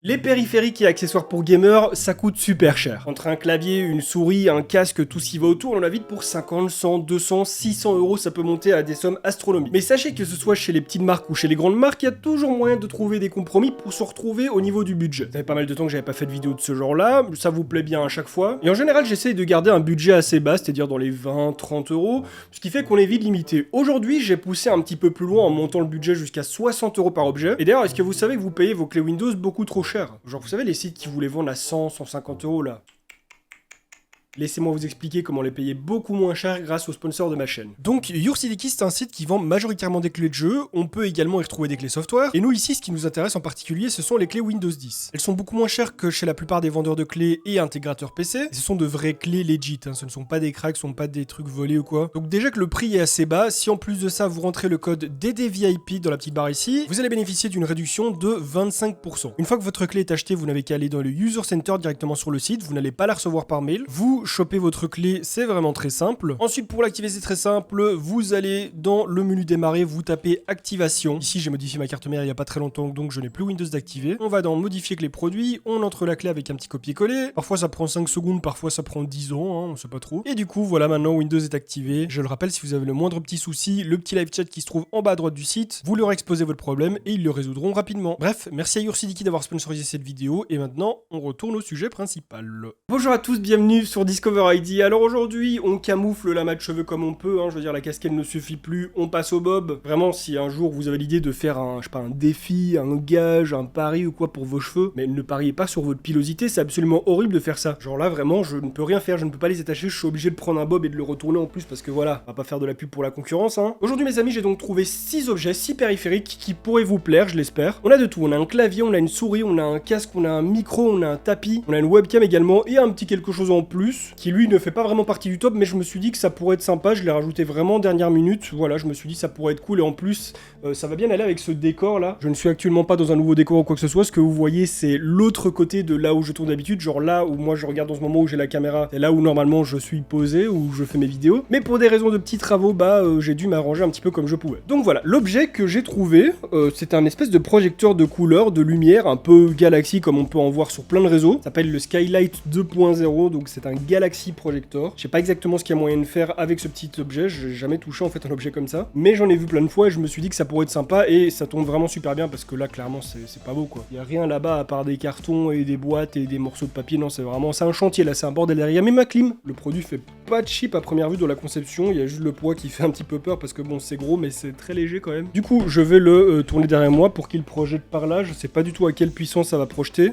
Les périphériques et accessoires pour gamers, ça coûte super cher. Entre un clavier, une souris, un casque, tout ce qui va autour, on en a vite pour 50, 100, 200, 600 euros, ça peut monter à des sommes astronomiques. Mais sachez que ce soit chez les petites marques ou chez les grandes marques, il y a toujours moyen de trouver des compromis pour se retrouver au niveau du budget. Ça fait pas mal de temps que j'avais pas fait de vidéo de ce genre-là, ça vous plaît bien à chaque fois. Et en général, j'essaye de garder un budget assez bas, c'est-à-dire dans les 20, 30 euros, ce qui fait qu'on est vite limité. Aujourd'hui, j'ai poussé un petit peu plus loin en montant le budget jusqu'à 60 euros par objet. Et d'ailleurs, est-ce que vous savez que vous payez vos clés Windows beaucoup trop cher? Genre, vous savez, les sites qui vous les vendent à 100, 150 euros là. Laissez-moi vous expliquer comment les payer beaucoup moins cher grâce aux sponsors de ma chaîne. Donc, YourCDKey, c'est un site qui vend majoritairement des clés de jeu, on peut également y retrouver des clés software, et nous ici, ce qui nous intéresse en particulier, ce sont les clés Windows 10. Elles sont beaucoup moins chères que chez la plupart des vendeurs de clés et intégrateurs PC, et ce sont de vraies clés legit, ce ne sont pas des cracks, ce ne sont pas des trucs volés ou quoi. Donc déjà que le prix est assez bas, si en plus de ça, vous rentrez le code DDVIP dans la petite barre ici, vous allez bénéficier d'une réduction de 25%. Une fois que votre clé est achetée, vous n'avez qu'à aller dans le User Center directement sur le site, vous n'allez pas la recevoir par mail, vous chopez votre clé, c'est vraiment très simple. Ensuite, pour l'activer, c'est très simple. Vous allez dans le menu démarrer, vous tapez activation. Ici, j'ai modifié ma carte mère il n'y a pas très longtemps, donc je n'ai plus Windows d'activer. On va dans modifier clé produit, on entre la clé avec un petit copier-coller. Parfois, ça prend 5 secondes, parfois, ça prend 10 ans, on sait pas trop. Et du coup, voilà, maintenant, Windows est activé. Je le rappelle, si vous avez le moindre petit souci, le petit live chat qui se trouve en bas à droite du site, vous leur exposez votre problème et ils le résoudront rapidement. Bref, merci à YourCDKey d'avoir sponsorisé cette vidéo. Et maintenant, on retourne au sujet principal. Bonjour à tous, bienvenue sur Discover ID. Alors aujourd'hui, on camoufle la mat de cheveux comme on peut, je veux dire la casquette ne suffit plus, on passe au bob. Vraiment, si un jour vous avez l'idée de faire un défi, un gage, un pari ou quoi pour vos cheveux, mais ne pariez pas sur votre pilosité, c'est absolument horrible de faire ça. Genre là, vraiment, je ne peux rien faire, je ne peux pas les attacher, je suis obligé de prendre un bob et de le retourner en plus parce que voilà, on va pas faire de la pub pour la concurrence. Aujourd'hui mes amis, j'ai donc trouvé 6 objets, 6 périphériques qui pourraient vous plaire, je l'espère. On a de tout, on a un clavier, on a une souris, on a un casque, on a un micro, on a un tapis, on a une webcam également et un petit quelque chose en plus qui lui ne fait pas vraiment partie du top, mais je me suis dit que ça pourrait être sympa, je l'ai rajouté vraiment dernière minute, voilà, je me suis dit ça pourrait être cool et en plus ça va bien aller avec ce décor là. Je ne suis actuellement pas dans un nouveau décor ou quoi que ce soit, ce que vous voyez c'est l'autre côté de là où je tourne d'habitude, genre là où moi je regarde dans ce moment où j'ai la caméra, c'est là où normalement je suis posé, où je fais mes vidéos, mais pour des raisons de petits travaux, j'ai dû m'arranger un petit peu comme je pouvais. Donc voilà, l'objet que j'ai trouvé, c'est un espèce de projecteur de couleur, de lumière, un peu Galaxy comme on peut en voir sur plein de réseaux, ça s'appelle le Skylight 2.0, donc c'est un Galaxy projector. Je sais pas exactement ce qu'il y a moyen de faire avec ce petit objet, j'ai jamais touché en fait un objet comme ça, mais j'en ai vu plein de fois et je me suis dit que ça pourrait être sympa et ça tourne vraiment super bien parce que là clairement c'est pas beau quoi. Il y a rien là-bas à part des cartons et des boîtes et des morceaux de papier, non c'est un chantier là, c'est un bordel derrière. Il y a même ma clim, le produit fait pas de cheap à première vue dans la conception, il y a juste le poids qui fait un petit peu peur parce que bon c'est gros mais c'est très léger quand même. Du coup je vais le tourner derrière moi pour qu'il projette par là, je sais pas du tout à quelle puissance ça va projeter.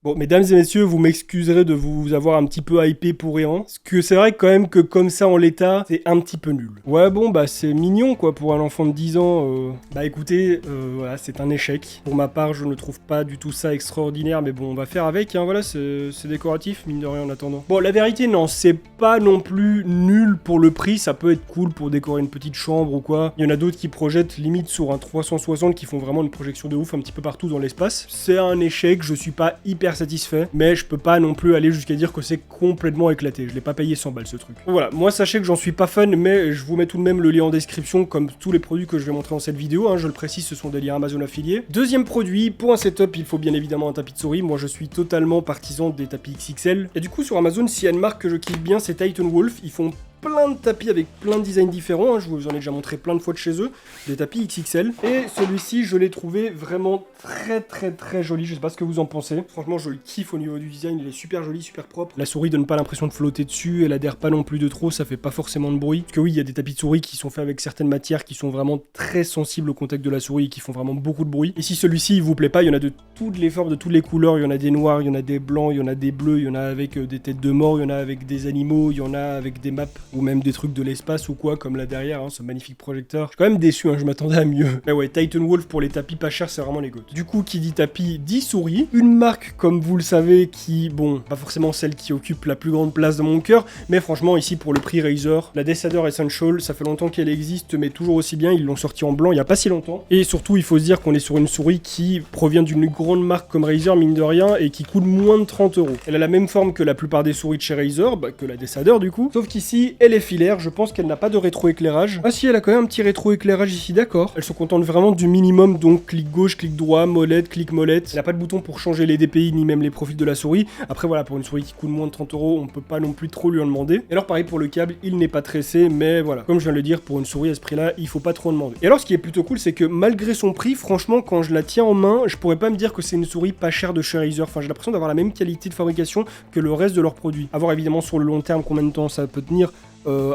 Bon, mesdames et messieurs, vous m'excuserez de vous avoir un petit peu hypé pour rien. Parce que c'est vrai quand même que comme ça en l'état, c'est un petit peu nul. Ouais bon, c'est mignon quoi pour un enfant de 10 ans. Écoutez, voilà, c'est un échec. Pour ma part, je ne trouve pas du tout ça extraordinaire, mais bon, on va faire avec, voilà, c'est décoratif, mine de rien en attendant. Bon, la vérité, non, c'est pas non plus nul pour le prix, ça peut être cool pour décorer une petite chambre ou quoi. Il y en a d'autres qui projettent limite sur un 360 qui font vraiment une projection de ouf un petit peu partout dans l'espace. C'est un échec, je suis pas hyper satisfait, mais je peux pas non plus aller jusqu'à dire que c'est complètement éclaté. Je l'ai pas payé 100 balles ce truc. Voilà, moi sachez que j'en suis pas fan, mais je vous mets tout de même le lien en description comme tous les produits que je vais montrer dans cette vidéo, je le précise, ce sont des liens Amazon affiliés. Deuxième produit, pour un setup, il faut bien évidemment un tapis de souris. Moi je suis totalement partisan des tapis XXL. Et du coup sur Amazon, s'il y a une marque que je kiffe bien, c'est Titan Wolf. Ils font plein de tapis avec plein de designs différents, je vous en ai déjà montré plein de fois de chez eux, des tapis XXL, et celui-ci je l'ai trouvé vraiment très joli, je sais pas ce que vous en pensez, franchement je le kiffe au niveau du design, il est super joli, super propre, la souris donne pas l'impression de flotter dessus, elle adhère pas non plus de trop, ça fait pas forcément de bruit, parce que oui il y a des tapis de souris qui sont faits avec certaines matières qui sont vraiment très sensibles au contact de la souris et qui font vraiment beaucoup de bruit, et si celui-ci il vous plaît pas, il y en a de toutes les formes, de toutes les couleurs, il y en a des noirs, il y en a des blancs, il y en a des bleus, il y en a avec des têtes de mort, il y en a avec des animaux, il y en a avec des maps ou même des trucs de l'espace ou quoi, comme là derrière, ce magnifique projecteur. Je suis quand même déçu, je m'attendais à mieux. Mais ouais, Titan Wolf pour les tapis pas chers, c'est vraiment les goats. Du coup, qui dit tapis, dit souris. Une marque, comme vous le savez, qui, bon, pas forcément celle qui occupe la plus grande place dans mon cœur, mais franchement, ici, pour le prix Razer, la Decider Essential, ça fait longtemps qu'elle existe, mais toujours aussi bien, ils l'ont sorti en blanc il y a pas si longtemps. Et surtout, il faut se dire qu'on est sur une souris qui provient d'une grande marque comme Razer, mine de rien, et qui coûte moins de 30 €. Elle a la même forme que la plupart des souris de chez Razer, que la Decider du coup, sauf qu'ici, elle est filaire, je pense qu'elle n'a pas de rétroéclairage. Ah si, elle a quand même un petit rétroéclairage ici, d'accord. Elle se contente vraiment du minimum, donc clic gauche, clic droit, molette, clic molette. Elle n'a pas de bouton pour changer les DPI ni même les profils de la souris. Après voilà, pour une souris qui coûte moins de 30 €, on peut pas non plus trop lui en demander. Et alors pareil pour le câble, il n'est pas tressé, mais voilà, comme je viens de le dire, pour une souris à ce prix-là, il faut pas trop en demander. Et alors ce qui est plutôt cool, c'est que malgré son prix, franchement, quand je la tiens en main, je pourrais pas me dire que c'est une souris pas chère de chez Razer. Enfin, j'ai l'impression d'avoir la même qualité de fabrication que le reste de leurs produits. À voir évidemment sur le long terme combien de temps ça peut tenir.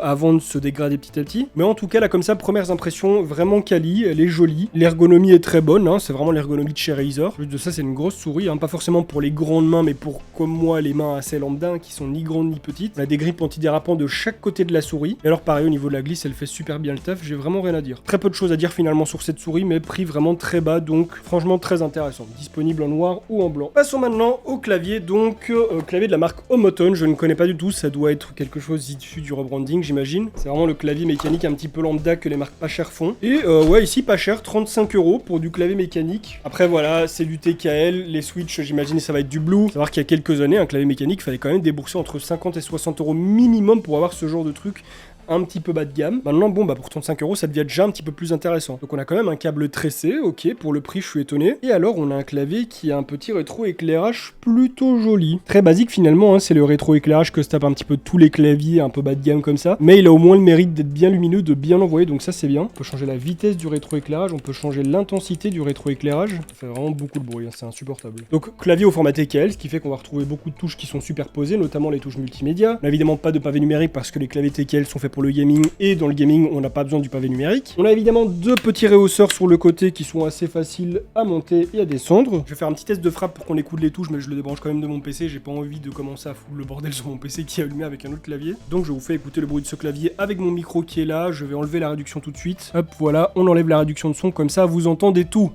Avant de se dégrader petit à petit. Mais en tout cas, là, comme ça, premières impressions, vraiment quali, elle est jolie. L'ergonomie est très bonne, hein, c'est vraiment l'ergonomie de chez Razer. Plus de ça, c'est une grosse souris, hein, pas forcément pour les grandes mains, mais pour, comme moi, les mains assez lambda, hein, qui sont ni grandes ni petites. On a des grippes antidérapants de chaque côté de la souris. Et alors, pareil, au niveau de la glisse, elle fait super bien le taf, j'ai vraiment rien à dire. Très peu de choses à dire finalement sur cette souris, mais prix vraiment très bas, donc franchement très intéressant. Disponible en noir ou en blanc. Passons maintenant au clavier, donc clavier de la marque Homoton, je ne connais pas du tout, ça doit être quelque chose issu du rebranding, j'imagine. C'est vraiment le clavier mécanique un petit peu lambda que les marques pas chères font. Et ouais, ici pas cher, 35 € pour du clavier mécanique. Après voilà, c'est du TKL, les switches j'imagine ça va être du Blue. Savoir qu'il y a quelques années, un clavier mécanique fallait quand même débourser entre 50 et 60 € minimum pour avoir ce genre de truc un petit peu bas de gamme. Maintenant, bon, bah pour 35 € ça devient déjà un petit peu plus intéressant. Donc on a quand même un câble tressé, ok, pour le prix, je suis étonné. Et alors, on a un clavier qui a un petit rétro-éclairage plutôt joli. Très basique finalement, hein, c'est le rétro-éclairage que se tapent un petit peu tous les claviers un peu bas de gamme comme ça. Mais il a au moins le mérite d'être bien lumineux, de bien envoyer, donc ça c'est bien. On peut changer la vitesse du rétro-éclairage, on peut changer l'intensité du rétro-éclairage. Ça fait vraiment beaucoup de bruit, hein, c'est insupportable. Donc clavier au format TKL, ce qui fait qu'on va retrouver beaucoup de touches qui sont superposées, notamment les touches multimédia. On n'a évidemment pas de pavé numérique parce que les claviers TKL sont faits pour le gaming, et dans le gaming on n'a pas besoin du pavé numérique. On a évidemment deux petits réhausseurs sur le côté qui sont assez faciles à monter et à descendre. Je vais faire un petit test de frappe pour qu'on écoute les touches, mais je le débranche quand même de mon PC, j'ai pas envie de commencer à foutre le bordel sur mon PC qui est allumé avec un autre clavier. Donc je vous fais écouter le bruit de ce clavier avec mon micro qui est là, je vais enlever la réduction tout de suite. Hop, voilà, on enlève la réduction de son, comme ça vous entendez tout.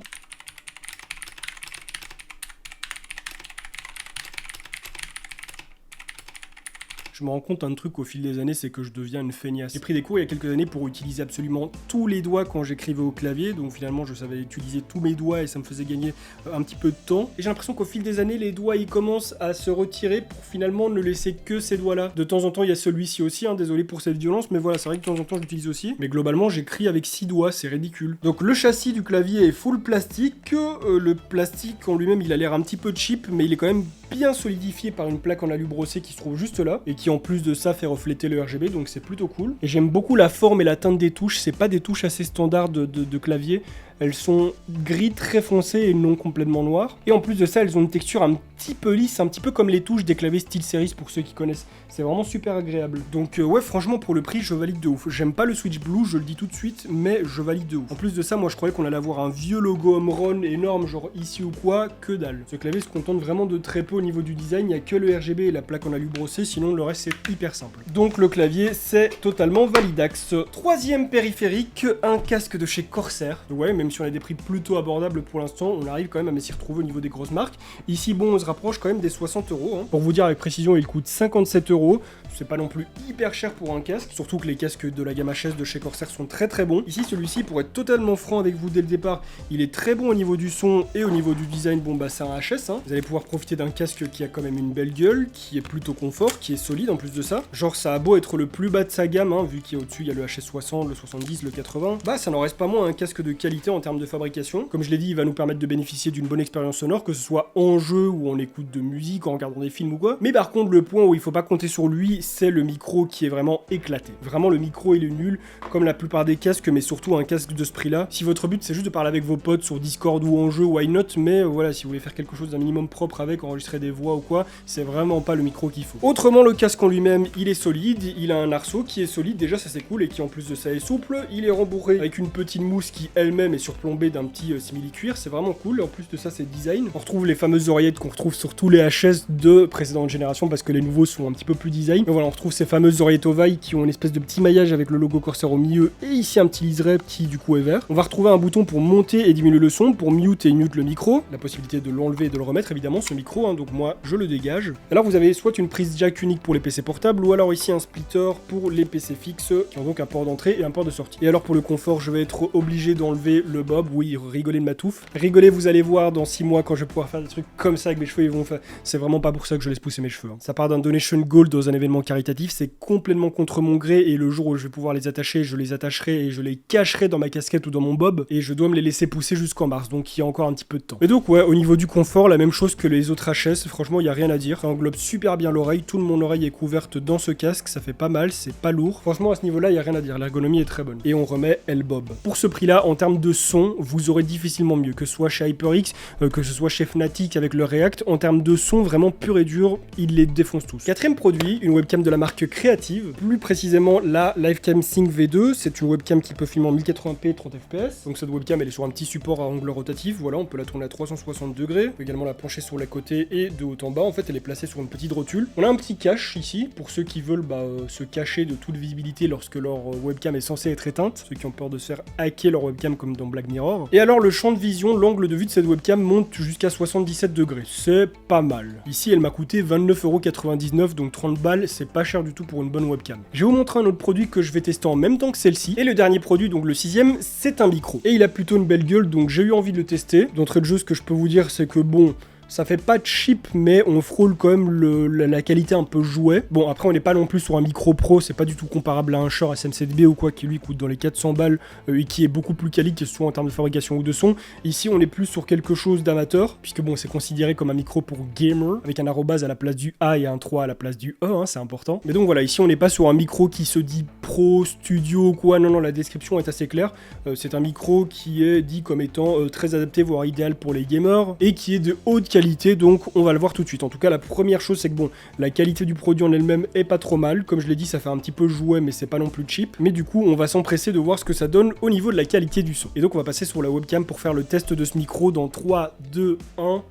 Je me rends compte d'un truc au fil des années, c'est que je deviens une feignasse. J'ai pris des cours il y a quelques années pour utiliser absolument tous les doigts quand j'écrivais au clavier, donc finalement je savais utiliser tous mes doigts et ça me faisait gagner un petit peu de temps. Et j'ai l'impression qu'au fil des années, les doigts ils commencent à se retirer pour finalement ne laisser que ces doigts-là. De temps en temps, il y a celui-ci aussi, hein, désolé pour cette violence, mais voilà, c'est vrai que de temps en temps je l'utilise aussi. Mais globalement, j'écris avec 6 doigts, c'est ridicule. Donc le châssis du clavier est full plastique, le plastique en lui-même il a l'air un petit peu cheap, mais il est quand même bien solidifié par une plaque en alu brossé qui se trouve juste là, et qui en plus de ça fait refléter le RGB, donc c'est plutôt cool. Et j'aime beaucoup la forme et la teinte des touches, c'est pas des touches assez standards de clavier, elles sont gris très foncé et non complètement noires. Et en plus de ça, elles ont une texture un petit peu lisse, un petit peu comme les touches des claviers SteelSeries pour ceux qui connaissent. C'est vraiment super agréable. Donc ouais, franchement, pour le prix, je valide de ouf. J'aime pas le Switch Blue, je le dis tout de suite, mais je valide de ouf. En plus de ça, moi je croyais qu'on allait avoir un vieux logo Omron énorme, genre ici ou quoi, que dalle. Ce clavier se contente vraiment de très peu au niveau du design, il n'y a que le RGB et la plaque en alu brossé, sinon le reste c'est hyper simple. Donc le clavier, c'est totalement validax. Troisième périphérique, un casque de chez Corsair. Ouais, même si on a des prix plutôt abordables pour l'instant, on arrive quand même à s'y retrouver au niveau des grosses marques. Ici, bon, on se rapproche quand même des 60 €. Hein. Pour vous dire avec précision, il coûte 57 €. C'est pas non plus hyper cher pour un casque, surtout que les casques de la gamme HS de chez Corsair sont très très bons. Ici, celui-ci, pour être totalement franc avec vous dès le départ, il est très bon au niveau du son et au niveau du design. Bon, bah c'est un HS, hein. Vous allez pouvoir profiter d'un casque qui a quand même une belle gueule, qui est plutôt confort, qui est solide en plus de ça. Genre, ça a beau être le plus bas de sa gamme, hein, vu qu'au-dessus, il y a le HS60, le 70, le 80. Bah, ça n'en reste pas moins un casque de qualité en termes de fabrication. Comme je l'ai dit, il va nous permettre de bénéficier d'une bonne expérience sonore, que ce soit en jeu ou en écoute de musique, en regardant des films ou quoi. Mais par contre, le point où il faut pas compter sur lui, c'est le micro qui est vraiment éclaté. Vraiment, le micro il est nul, comme la plupart des casques, mais surtout un casque de ce prix-là. Si votre but c'est juste de parler avec vos potes sur Discord ou en jeu, why not, mais voilà, si vous voulez faire quelque chose d'un minimum propre avec, enregistrer des voix ou quoi, c'est vraiment pas le micro qu'il faut. Autrement, le casque en lui-même, il est solide, il a un arceau qui est solide, déjà ça c'est cool, et qui en plus de ça est souple. Il est rembourré avec une petite mousse qui elle-même est surplombée d'un petit simili-cuir, c'est vraiment cool. En plus de ça, c'est design. On retrouve les fameuses oreillettes qu'on retrouve sur tous les HS de précédentes générations, parce que les nouveaux sont un petit peu plus design. Mais voilà, on retrouve ces fameuses oreillettes ovailles qui ont une espèce de petit maillage avec le logo Corsair au milieu, et ici un petit liseré qui du coup est vert. On va retrouver un bouton pour monter et diminuer le son, pour mute et mute le micro, la possibilité de l'enlever et de le remettre évidemment ce micro, hein, donc moi je le dégage. Alors vous avez soit une prise jack unique pour les PC portables, ou alors ici un splitter pour les PC fixes qui ont donc un port d'entrée et un port de sortie. Et alors pour le confort, je vais être obligé d'enlever le bob, oui, rigolez de ma touffe. Rigolez, vous allez voir dans 6 mois quand je vais pouvoir faire des trucs comme ça avec mes cheveux, ils vont faire... C'est vraiment pas pour ça que je laisse pousser mes cheveux. Hein. Ça part d'un donation gold dans un événement caritatif, c'est complètement contre mon gré et le jour où je vais pouvoir les attacher, je les attacherai et je les cacherai dans ma casquette ou dans mon bob et je dois me les laisser pousser jusqu'en mars, donc il y a encore un petit peu de temps. Et donc ouais, au niveau du confort, la même chose que les autres HS, franchement il y a rien à dire, ça englobe super bien l'oreille, tout mon oreille est couverte dans ce casque, ça fait pas mal, c'est pas lourd. Franchement à ce niveau-là, il y a rien à dire, l'ergonomie est très bonne. Et on remet L-Bob. Pour ce prix-là, en termes de son, vous aurez difficilement mieux, que ce soit chez HyperX, que ce soit chez Fnatic avec le React, en termes de son vraiment pur et dur, ils les défoncent tous. Quatrième produit, une webcam de la marque Creative, plus précisément la Livecam Sync V2, c'est une webcam qui peut filmer en 1080p 30 fps, donc cette webcam elle est sur un petit support à angle rotatif, voilà, on peut la tourner à 360 degrés, on peut également la pencher sur les côtés et de haut en bas, en fait elle est placée sur une petite rotule. On a un petit cache ici, pour ceux qui veulent se cacher de toute visibilité lorsque leur webcam est censée être éteinte, ceux qui ont peur de se faire hacker leur webcam comme dans Black Mirror. Et alors le champ de vision, l'angle de vue de cette webcam monte jusqu'à 77 degrés, c'est pas mal. Ici elle m'a coûté 29,99€, donc 30 balles, c'est pas cher du tout pour une bonne webcam. Je vais vous montrer un autre produit que je vais tester en même temps que celle-ci, et le dernier produit, donc le 6ème, c'est un micro. Et il a plutôt une belle gueule, donc j'ai eu envie de le tester. D'entrée de jeu, ce que je peux vous dire, c'est que bon... Ça fait pas cheap, mais on frôle quand même la qualité un peu jouet. Bon, après, on n'est pas non plus sur un micro pro, c'est pas du tout comparable à un Shure SM7B ou quoi, qui lui coûte dans les 400 balles et qui est beaucoup plus quali, que ce soit en termes de fabrication ou de son. Ici, on est plus sur quelque chose d'amateur, puisque bon, c'est considéré comme un micro pour gamer, avec un arrobase à la place du A et un 3 à la place du E, hein, c'est important. Mais donc voilà, ici, on n'est pas sur un micro qui se dit pro, studio, quoi. Non, la description est assez claire. C'est un micro qui est dit comme étant très adapté, voire idéal pour les gamers, et qui est de haute qualité. Donc on va le voir tout de suite. En tout cas, la première chose, c'est que bon, la qualité du produit en elle-même est pas trop mal. Comme je l'ai dit, ça fait un petit peu jouet, mais c'est pas non plus cheap. Mais du coup, on va s'empresser de voir ce que ça donne au niveau de la qualité du son. Et donc on va passer sur la webcam pour faire le test de ce micro dans 3, 2, 1...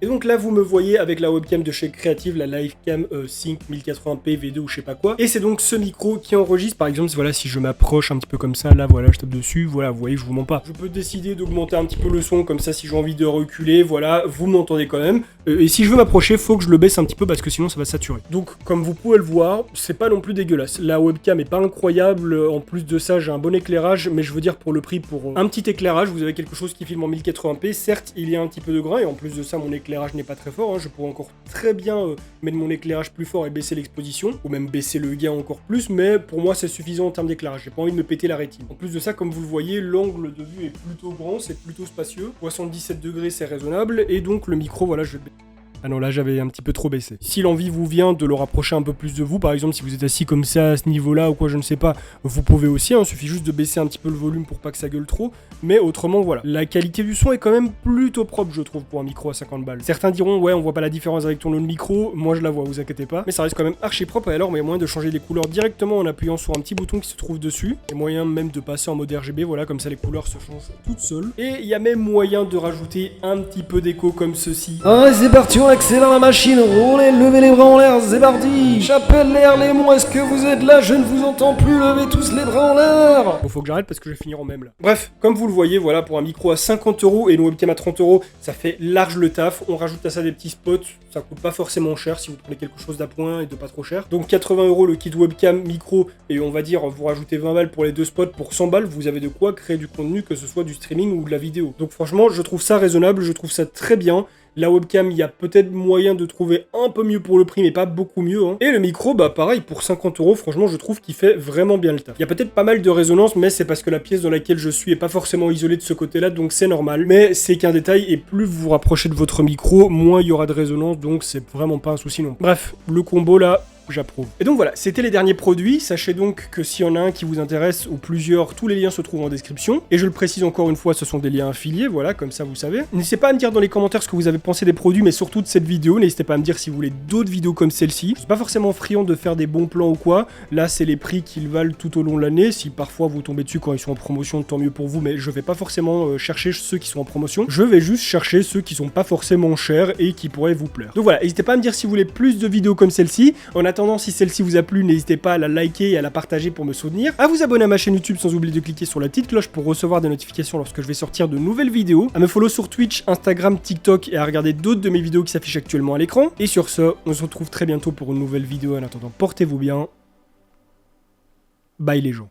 Et donc là, vous me voyez avec la webcam de chez Creative, la Livecam Sync 1080p V2 ou je sais pas quoi. Et c'est donc ce micro qui enregistre. Par exemple, voilà, si je m'approche un petit peu comme ça, là, voilà, je tape dessus, voilà, vous voyez, je vous mens pas. Je peux décider d'augmenter un petit peu le son, comme ça, si j'ai envie de reculer, voilà, vous m'entendez quand même. Et si je veux m'approcher, faut que je le baisse un petit peu parce que sinon ça va saturer. Donc, comme vous pouvez le voir, c'est pas non plus dégueulasse. La webcam est pas incroyable. En plus de ça, j'ai un bon éclairage, mais je veux dire, pour le prix, pour un petit éclairage, vous avez quelque chose qui filme en 1080p. Certes, il y a un petit peu de grain, et en plus de ça, mon éclairage n'est pas très fort, hein. Je pourrais encore très bien mettre mon éclairage plus fort et baisser l'exposition, ou même baisser le gain encore plus, mais pour moi c'est suffisant en termes d'éclairage, j'ai pas envie de me péter la rétine. En plus de ça, comme vous le voyez, l'angle de vue est plutôt grand, c'est plutôt spacieux, 77 degrés c'est raisonnable, et donc le micro, voilà, je vais le... Ah non, là j'avais un petit peu trop baissé. Si l'envie vous vient de le rapprocher un peu plus de vous, par exemple si vous êtes assis comme ça à ce niveau-là ou quoi, je ne sais pas, vous pouvez aussi, hein, suffit juste de baisser un petit peu le volume pour pas que ça gueule trop, mais autrement voilà. La qualité du son est quand même plutôt propre, je trouve, pour un micro à 50 balles. Certains diront, ouais, on voit pas la différence avec ton autre micro, moi je la vois, vous inquiétez pas, mais ça reste quand même archi propre, et alors il y a moyen de changer les couleurs directement en appuyant sur un petit bouton qui se trouve dessus, et moyen même de passer en mode RGB, voilà, comme ça les couleurs se changent toutes seules, et il y a même moyen de rajouter un petit peu d'écho comme ceci. Ah, c'est parti, on accélère la machine, roulez, levez les bras en l'air, c'est parti. J'appelle les Harlemons, est-ce que vous êtes là? Je ne vous entends plus, levez tous les bras en l'air. Bon, faut que j'arrête parce que je vais finir en même là. Bref, comme vous le voyez, voilà, pour un micro à 50€ et une webcam à 30€, ça fait large le taf. On rajoute à ça des petits spots, ça coûte pas forcément cher si vous prenez quelque chose d'appoint et de pas trop cher. Donc 80€ le kit webcam, micro, et on va dire, vous rajoutez 20 balles pour les deux spots, pour 100 balles, vous avez de quoi créer du contenu, que ce soit du streaming ou de la vidéo. Donc franchement, je trouve ça raisonnable, je trouve ça très bien. La webcam, il y a peut-être moyen de trouver un peu mieux pour le prix, mais pas beaucoup mieux, hein. Et le micro, bah pareil, pour 50€, franchement, je trouve qu'il fait vraiment bien le taf. Il y a peut-être pas mal de résonance, mais c'est parce que la pièce dans laquelle je suis est pas forcément isolée de ce côté-là, donc c'est normal. Mais c'est qu'un détail, et plus vous vous rapprochez de votre micro, moins il y aura de résonance, donc c'est vraiment pas un souci non. Bref, le combo là... j'approuve. Et donc voilà, c'était les derniers produits. Sachez donc que s'il y en a un qui vous intéresse ou plusieurs, tous les liens se trouvent en description. Et je le précise encore une fois, ce sont des liens affiliés, voilà, comme ça vous savez. N'hésitez pas à me dire dans les commentaires ce que vous avez pensé des produits, mais surtout de cette vidéo. N'hésitez pas à me dire si vous voulez d'autres vidéos comme celle-ci. Je suis pas forcément friand de faire des bons plans ou quoi. Là, c'est les prix qu'ils valent tout au long de l'année. Si parfois vous tombez dessus quand ils sont en promotion, tant mieux pour vous, mais je vais pas forcément chercher ceux qui sont en promotion. Je vais juste chercher ceux qui sont pas forcément chers et qui pourraient vous plaire. Donc voilà, n'hésitez pas à me dire si vous voulez plus de vidéos comme celle-ci. En attendant, si celle-ci vous a plu, n'hésitez pas à la liker et à la partager pour me soutenir, à vous abonner à ma chaîne YouTube sans oublier de cliquer sur la petite cloche pour recevoir des notifications lorsque je vais sortir de nouvelles vidéos, à me follow sur Twitch, Instagram, TikTok et à regarder d'autres de mes vidéos qui s'affichent actuellement à l'écran. Et sur ce, on se retrouve très bientôt pour une nouvelle vidéo. En attendant, portez-vous bien. Bye les gens.